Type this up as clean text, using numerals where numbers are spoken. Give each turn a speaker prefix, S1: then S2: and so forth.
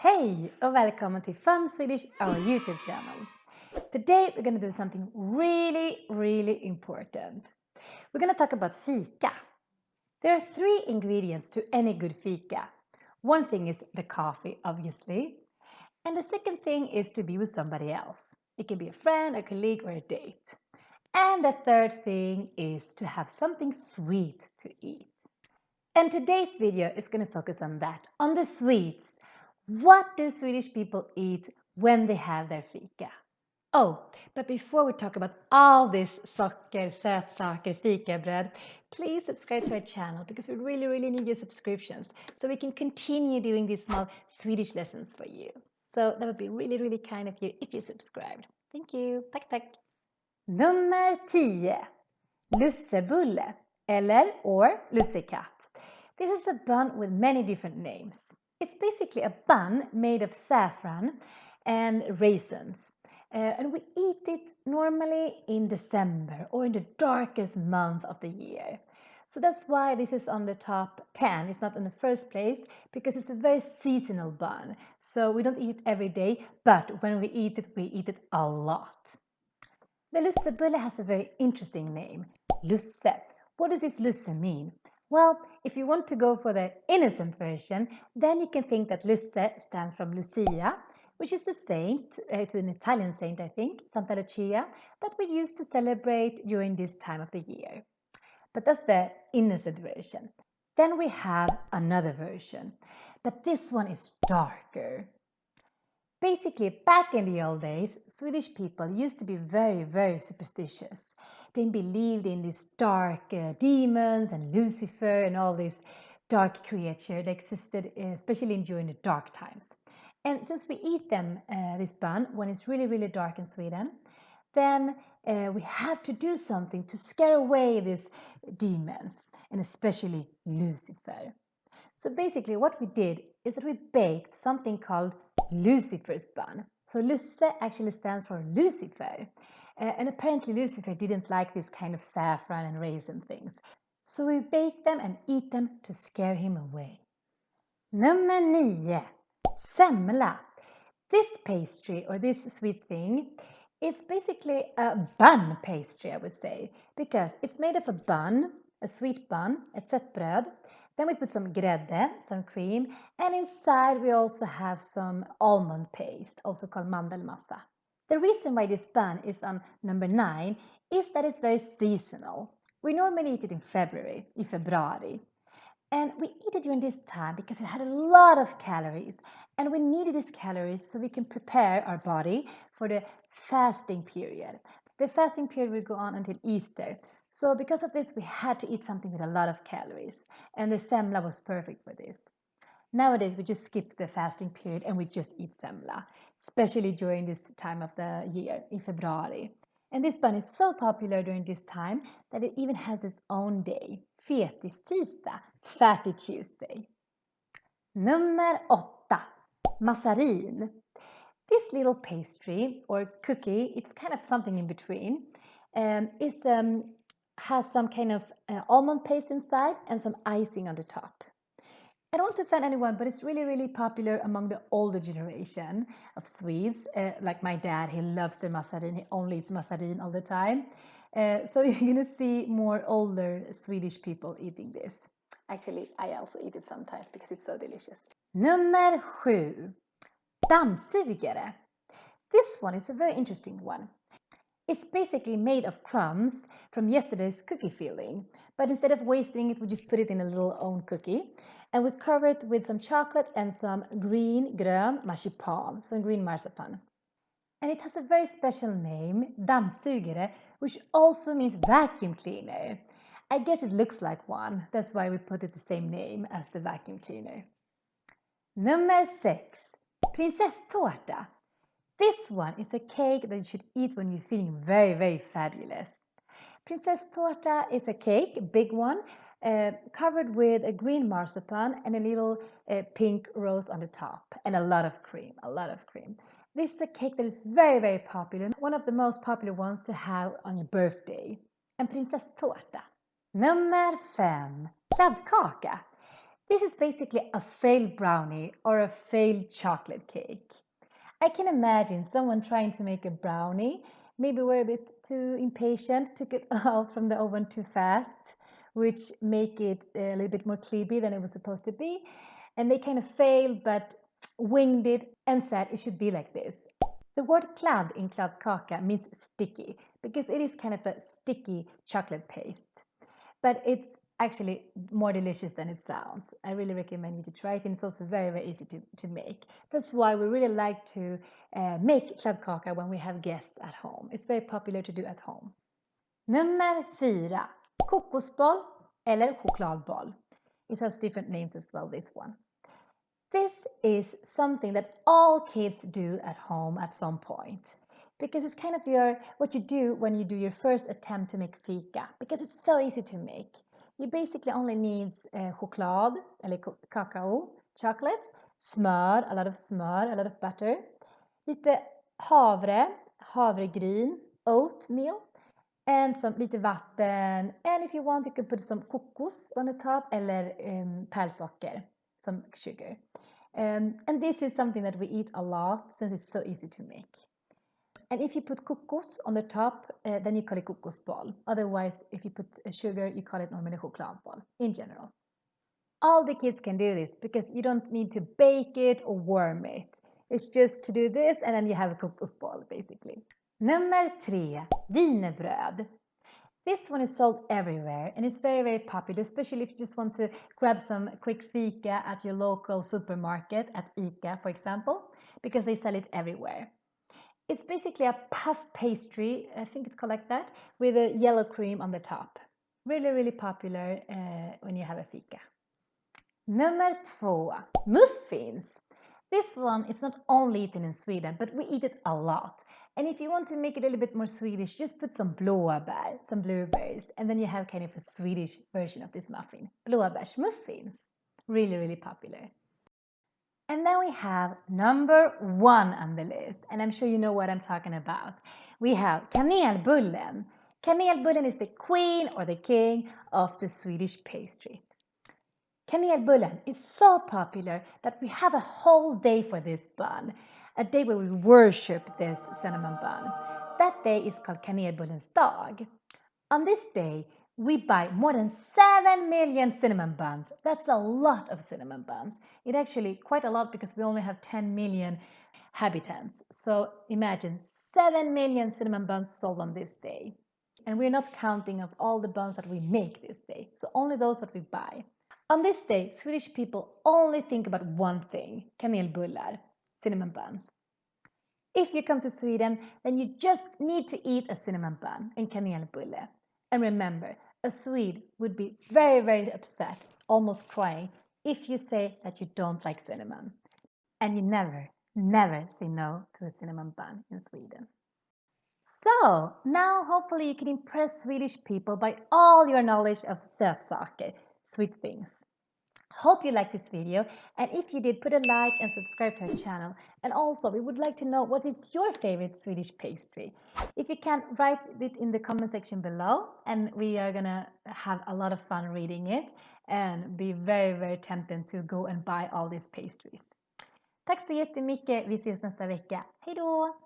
S1: Hej och välkommen till Fun Swedish, our YouTube channel. Today we're going to do something really important. We're going to talk about fika. There are 3 ingredients to any good fika. One thing is the coffee, obviously. And the second thing is to be with somebody else. It can be a friend, a colleague, or a date. And the third thing is to have something sweet to eat. And today's video is going to focus on that, on the sweets. What do Swedish people eat when they have their fika? Oh, but before we talk about all this socker, sötsaker, fikabröd, please subscribe to our channel because we really need your subscriptions so we can continue doing these small Swedish lessons for you. So that would be really kind of you if you subscribed. Thank you. Tack. Nummer 10. Lussebulle or lussekatt. This is a bun with many different names. It's basically a bun made of saffron and raisins. And we eat it normally in December or in the darkest month of the year. So that's why this is on the top 10. It's not in the first place because it's a very seasonal bun. So we don't eat it every day, but when we eat it a lot. The lussebulle has a very interesting name, Lusse. What does this Lusse mean? Well, if you want to go for the innocent version, then you can think that Lusse stands from Lucia, which is the saint, it's an Italian saint I think, Santa Lucia, that we use to celebrate during this time of the year. But that's the innocent version. Then we have another version, but this one is darker. Basically, back in the old days, Swedish people used to be very superstitious. They believed in these dark demons and Lucifer and all these dark creatures that existed, especially during the dark times. And since we eat them, this bun, when it's really dark in Sweden, then we had to do something to scare away these demons, and especially Lucifer. So basically what we did is that we baked something called Lucifers Bun. So Lusse actually stands for Lucifer. And apparently Lucifer didn't like this kind of saffron and raisin things. So we bake them and eat them to scare him away. Nummer 9. Semla. This pastry or this sweet thing is basically a bun pastry, I would say, because it's made of a bun, a sweet bun, ett sötbröd. Then we put some grädde, some cream, and inside we also have some almond paste, also called mandelmassa. The reason why this bun is on number 9 is that it's very seasonal. We normally eat it in February, i februari. And we eat it during this time because it had a lot of calories. And we needed these calories so we can prepare our body for the fasting period. The fasting period will go on until Easter. So because of this, we had to eat something with a lot of calories. And the semla was perfect for this. Nowadays, we just skip the fasting period and we just eat semla, especially during this time of the year, in February. And this bun is so popular during this time that it even has its own day, fetistisdag, Fatty Tuesday. Nummer 8. Massarin. This little pastry or cookie, it's kind of something in between, has some kind of almond paste inside and some icing on the top. I don't want to offend anyone, but it's really popular among the older generation of Swedes. Like my dad, he loves the massarin. He only eats massarin all the time. So you're going to see more older Swedish people eating this. Actually, I also eat it sometimes because it's so delicious. Nummer 7. Damsugere. This one is a very interesting one. It's basically made of crumbs from yesterday's cookie filling. But instead of wasting it, we just put it in a little own cookie. And we cover it with some chocolate and some grön marsipan, some green marzipan. And it has a very special name, damsugere, which also means vacuum cleaner. I guess it looks like one. That's why we put it the same name as the vacuum cleaner. Nummer 6. Prinsesstårta. This one is a cake that you should eat when you're feeling very fabulous. Prinsesstårta is a cake, a big one, covered with a green marzipan and a little pink rose on the top and a lot of cream. This is a cake that is very popular, one of the most popular ones to have on your birthday. En prinsesstårta. Nummer 5. Kladdkaka. This is basically a failed brownie or a failed chocolate cake. I can imagine someone trying to make a brownie, maybe were a bit too impatient, took it out from the oven too fast, which make it a little bit more clippy than it was supposed to be. And they kind of failed, but winged it and said it should be like this. The word kladd in cocka means sticky because it is kind of a sticky chocolate paste. But it's actually more delicious than it sounds. I really recommend you to try it, and it's also very, very easy to make. That's why we really like to make kladdkaka when we have guests at home. It's very popular to do at home. Nummer 4. Kokosboll eller chokladboll. It has different names as well, this one. This is something that all kids do at home at some point, because it's kind of what you do when you do your first attempt to make fika, because it's so easy to make. You basically only need choklad eller cacao, chocolate, smör, a lot of butter, lite havregryn, oatmeal, and some lite vatten, and if you want you can put some cuckoos on the top eller pärlsocker, some sugar. And this is something that we eat a lot since it's so easy to make. And if you put cuckoos on the top, then you call it kokosboll. Otherwise, if you put sugar, you call it normally chokladboll in general. All the kids can do this because you don't need to bake it or warm it. It's just to do this and then you have a kokosboll basically. Nummer 3, wienerbröd. This one is sold everywhere and it's very, very popular, especially if you just want to grab some quick fika at your local supermarket, at ICA for example, because they sell it everywhere. It's basically a puff pastry, I think it's called like that, with a yellow cream on the top. Really, really popular when you have a fika. Nummer 2, muffins. This one is not only eaten in Sweden, but we eat it a lot. And if you want to make it a little bit more Swedish, just put some blåbär, some blueberries, and then you have kind of a Swedish version of this muffin. Blåbärsmuffins. Really, really popular. And then we have number 1 on the list, and I'm sure you know what I'm talking about. We have kanelbullen. Kanelbullen is the queen or the king of the Swedish pastry. Kanelbullen is so popular that we have a whole day for this bun, a day where we worship this cinnamon bun. That day is called kanelbullens dag. On this day, we buy more than 7 million cinnamon buns. That's a lot of cinnamon buns. It's actually quite a lot because we only have 10 million inhabitants. So imagine 7 million cinnamon buns sold on this day. And we're not counting of all the buns that we make this day, so only those that we buy. On this day, Swedish people only think about one thing, kanelbullar, cinnamon buns. If you come to Sweden, then you just need to eat a cinnamon bun and kanelbulle. And remember, a Swede would be very, very upset, almost crying, if you say that you don't like cinnamon. And you never, never say no to a cinnamon bun in Sweden. So, now hopefully you can impress Swedish people by all your knowledge of sötsaker, sweet things. Hope you liked this video, and if you did, put a like and subscribe to our channel. And also, we would like to know what is your favorite Swedish pastry. If you can, write it in the comment section below, and we are gonna have a lot of fun reading it and be very, very tempted to go and buy all these pastries. Tack så jättemycket, vi ses nästa vecka. Hej då!